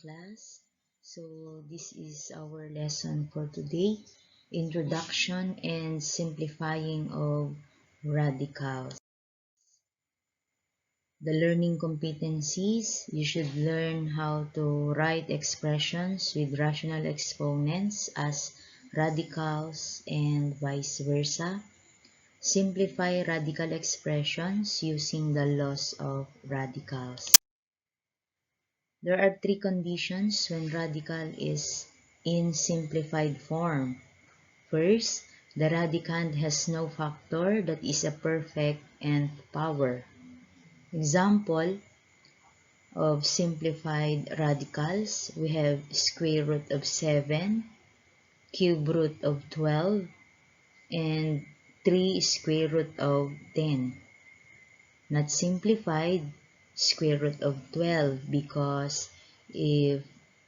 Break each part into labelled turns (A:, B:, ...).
A: class. So this is our lesson for today, Introduction and Simplifying of Radicals. The learning competencies, you should learn how to write expressions with rational exponents as radicals and vice versa. Simplify radical expressions using the laws of radicals. There are three conditions when radical is in simplified form. First, the radicand has no factor that is a perfect nth power. Example of simplified radicals, we have square root of 7, cube root of 12, and 3 square root of 10. Not simplified, square root of 12, because if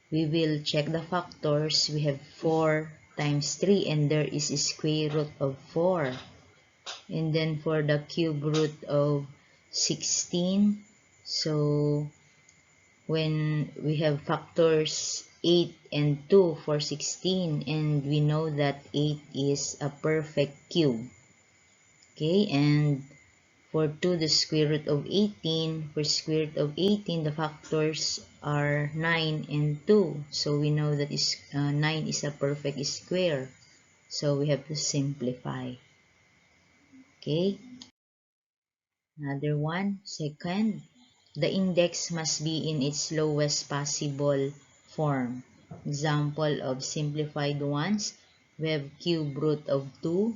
A: we will check the factors, we have 4 times 3 and there is a square root of 4. And then for the cube root of 16, so when we have factors 8 and 2 for 16, and we know that 8 is a perfect cube. Okay, and for 2, the square root of 18. For square root of 18, the factors are 9 and 2. So we know that 9 is a perfect square. So we have to simplify. Okay. Another one. Second, the index must be in its lowest possible form. Example of simplified ones. We have cube root of 2,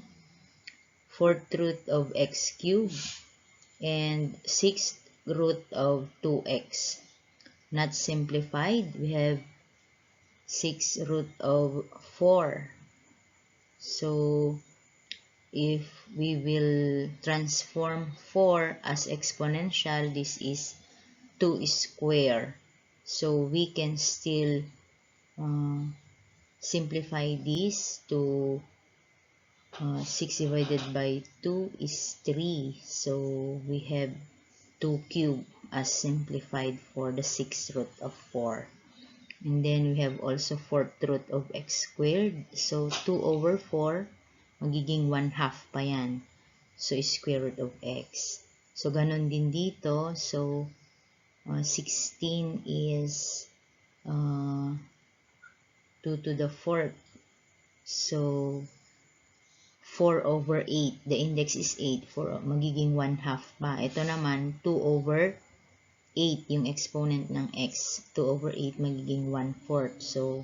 A: fourth root of x cubed, and sixth root of 2x. Not simplified, we have 6 root of 4. So if we will transform 4 as exponential, this is 2 square. So we can still simplify this to 6 divided by 2 is 3. So we have 2 cubed as simplified for the 6th root of 4. And then we have also 4th root of x squared. So 2 over 4, magiging 1/2 pa yan. So square root of x. So ganon din dito. So 16 is 2 to the 4th. So 4 over 8. The index is 8. Magiging 1/2 pa. Ito naman 2 over 8 yung exponent ng x. 2 over 8 magiging 1/4. So,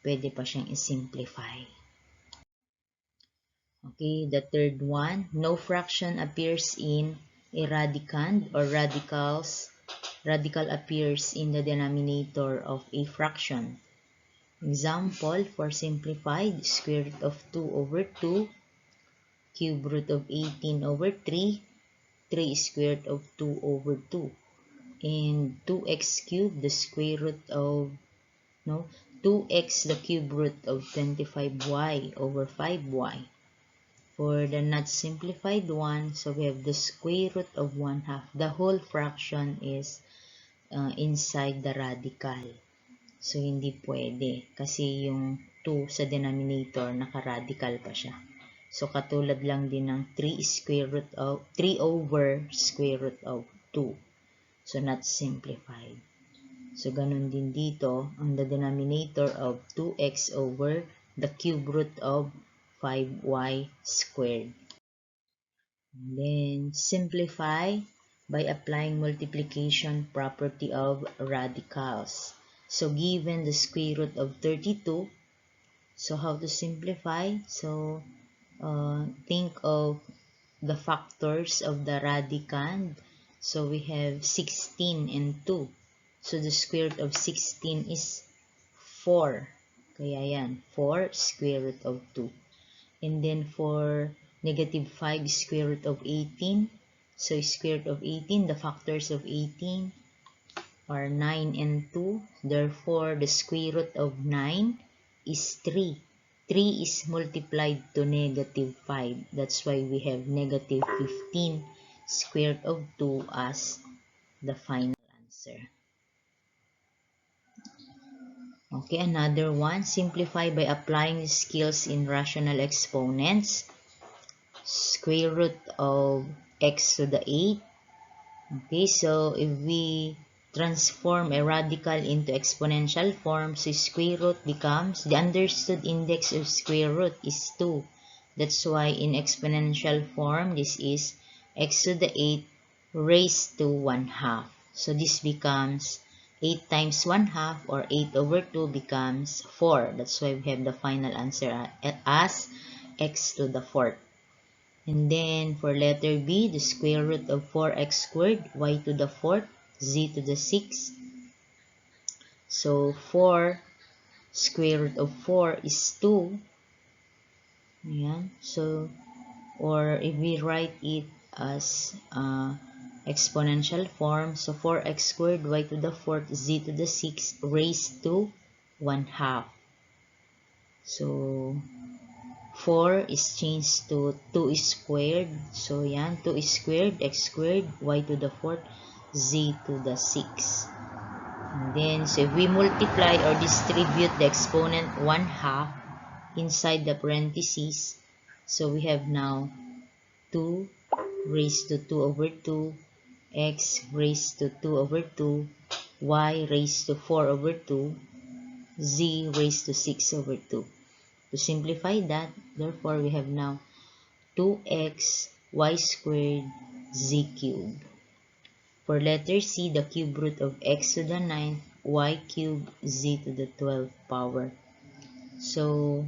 A: pwede pa siyang i-simplify. Okay, the third one. No fraction appears in a radicand or radicals. Radical appears in the denominator of a fraction. Example, for simplified, square root of 2 over 2, cube root of 18 over 3, 3 square root of 2 over 2. And 2x cubed, the square root of 2x, the cube root of 25y over 5y. For the not simplified one, so we have the square root of 1/2. The whole fraction is inside the radical. So hindi pwede kasi yung 2 sa denominator naka-radical pa siya. So katulad lang din ng 3 over square root of 2. So not simplified. So, ganun din dito, ang the denominator of 2x over the cube root of 5y squared. And then, simplify by applying multiplication property of radicals. So, given the square root of 32, so how to simplify? So, think of the factors of the radicand. So, we have 16 and 2. So, the square root of 16 is 4. Kaya yan, 4 square root of 2. And then for negative 5 square root of 18. So, square root of 18, the factors of 18 are 9 and 2. Therefore, the square root of 9 is 3. 3 is multiplied to negative 5. That's why we have negative 15 square root of 2 as the final answer. Okay, another one. Simplify by applying the skills in rational exponents. Square root of x to the 8. Okay, so if we transform a radical into exponential form, so square root becomes, the understood index of square root is 2. That's why in exponential form, this is x to the 8 raised to 1/2. So this becomes 8 times 1/2, or 8 over 2 becomes 4. That's why we have the final answer as x to the 4th. And then for letter B, the square root of 4x squared, y to the 4th, z to the 6th. So 4 square root of 4 is 2. Ayan. So, or if we write it as exponential form, so 4x squared, y to the 4th, z to the 6th raised to 1/2. So 4 is changed to 2 is squared. So, yan. 2 is squared, x squared, y to the 4th, z to the 6th. And then, so if we multiply or distribute the exponent 1/2 inside the parentheses, so we have now 2 raised to 2 over 2, x raised to 2 over 2, y raised to 4 over 2, z raised to 6 over 2. To simplify that, therefore, we have now 2x y squared z cubed. For letter C, the cube root of x to the 9th, y cubed z to the 12th power. So,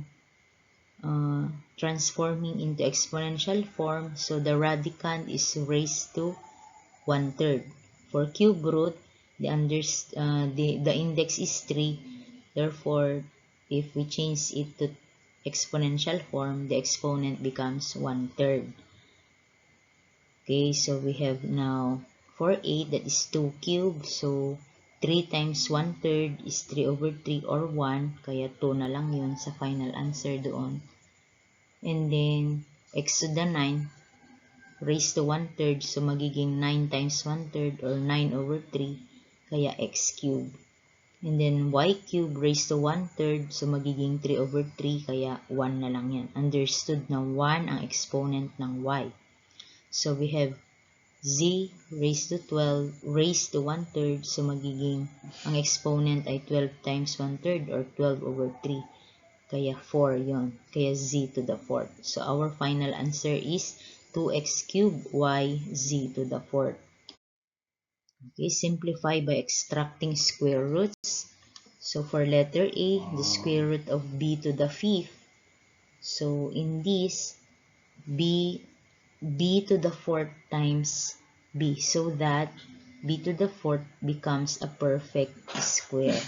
A: transforming into exponential form, so the radicand is raised to 1/3. For cube root, the index is 3. Therefore, if we change it to exponential form, the exponent becomes 1/3. Okay, so we have now for 8, that is 2 cubed. So 3 times 1/3 is 3 over 3 or 1. Kaya 2 na lang yun sa final answer doon. And then x to the 9 raised to 1/3. So magiging 9 times 1/3 or 9 over 3. Kaya x cubed. And then y cube raised to 1/3, so magiging 3 over 3, kaya 1 na lang yan. Understood na 1 ang exponent ng y. So we have z raised to 12 raised to 1/3, so magiging ang exponent ay 12 times 1/3 or 12 over 3. Kaya 4 yon. Kaya z to the 4th. So our final answer is 2x cubed y z to the 4th. Okay, simplify by extracting square roots. So for letter A, the square root of b to the 5th. So in this, b to the 4th times b, so that b to the 4th becomes a perfect square.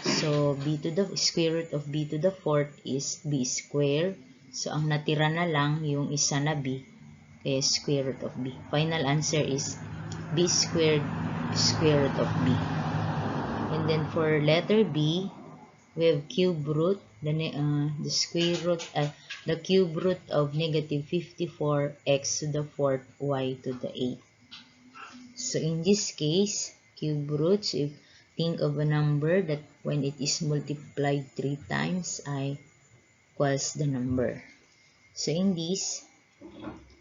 A: So b to the square root of b to the 4th is b squared. So ang natira na lang yung isa na b, kaya square root of b. Final answer is b squared square root of b. And then for letter B, we have cube root, the square root, the cube root of negative 54 x to the 4th y to the 8th. So in this case, cube roots, if think of a number that when it is multiplied 3 times, I equals the number. So in this,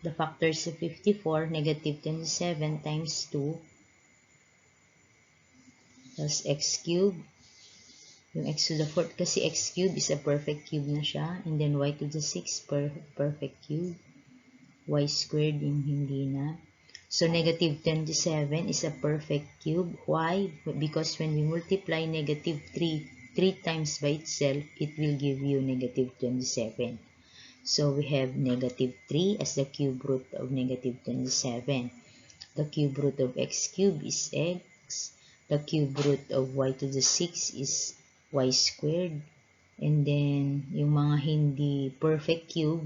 A: the factors of 54, negative 27 times 2, plus x cubed. Yung x to the 4th, kasi x cubed is a perfect cube na siya. And then y to the 6th, perfect cube. Y squared yung hindi na. So negative 27 is a perfect cube. Why? Because when we multiply negative 3 times by itself, it will give you negative 27. So we have negative 3 as the cube root of negative 27. The cube root of x cubed is x. The cube root of y to the 6 is y squared. And then, yung mga hindi perfect cube,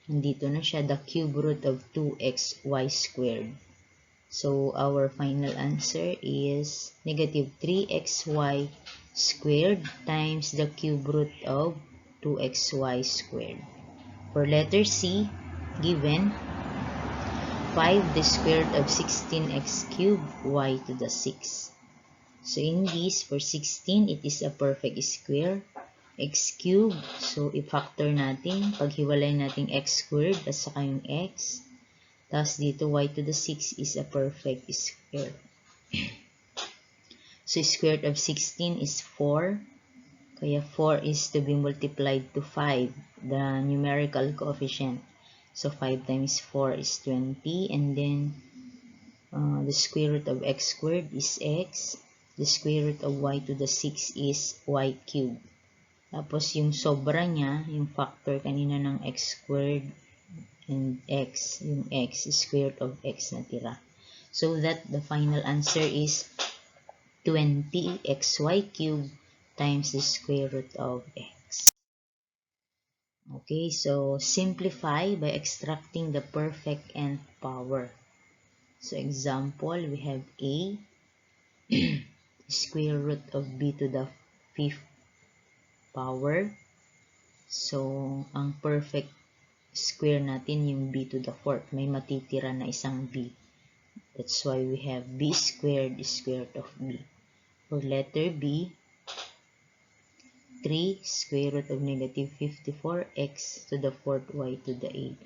A: nandito na siya, the cube root of 2xy squared. So, our final answer is negative 3xy squared times the cube root of 2xy squared. For letter C, given 5 the square root of 16x cubed y to the 6. So in this, for 16, it is a perfect square. X cubed. So i-factor natin. Paghiwalay natin x squared at saka yung x. Tapos dito, y to the 6 is a perfect square. So square root of 16 is 4. Kaya 4 is to be multiplied to 5, the numerical coefficient. So 5 times 4 is 20. And then the square root of x squared is x. The square root of y to the 6 is y cubed. Tapos yung sobra niya, yung factor kanina ng x squared and x, yung x, square root of x na tira. So that the final answer is 20xy cubed times the square root of x. Okay, so simplify by extracting the perfect nth power. So example, we have a square root of b to the 5th power. So, ang perfect square natin yung b to the 4th. May matitira na isang b. That's why we have b squared is square root of b. For letter b, 3 square root of negative 54x to the 4th y to the 8.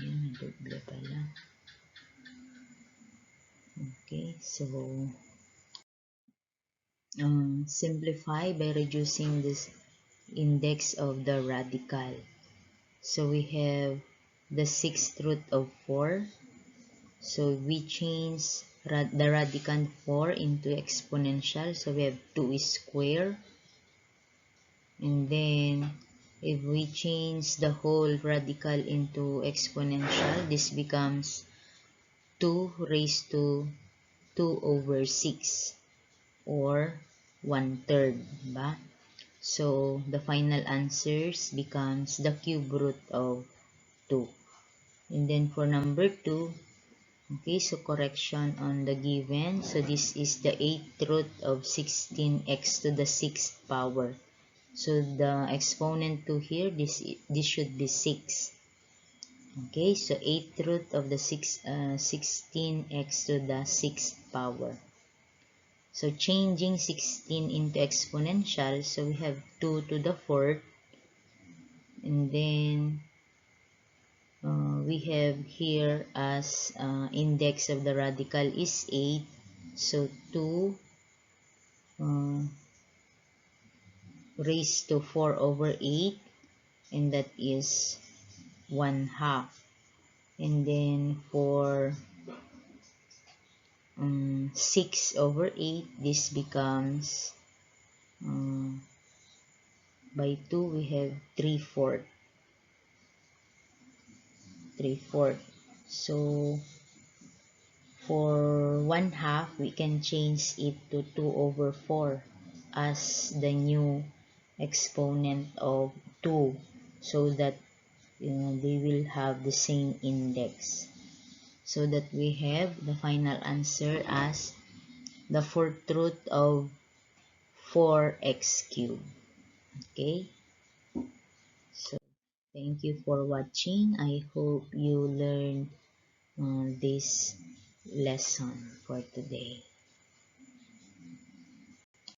A: Ayan, nadoble pala. Okay, so simplify by reducing this index of the radical. So we have the 6th root of 4. So we change the radicand 4 into exponential. So we have 2 square. And then if we change the whole radical into exponential, this becomes 2 raised to 2 over 6 or 1/3. Diba? So the final answers becomes the cube root of 2. And then for number 2, okay, so correction on the given. So this is the 8th root of 16x to the 6th power. So the exponent to here, this should be 6. Okay, so 8th root of the 16x to the 6th power. So changing 16 into exponential, so we have 2 to the 4th. And then we have here as index of the radical is 8. So 2 raised to 4 over 8, and that is 1/2. And then for 6 over 8, this becomes by 2 we have 3/4. 3/4. So for 1/2, we can change it to 2 over 4 as the new exponent of 2, so that they will have the same index. So that we have the final answer as the 4th root of 4x cubed. Okay? So, thank you for watching. I hope you learned this lesson for today.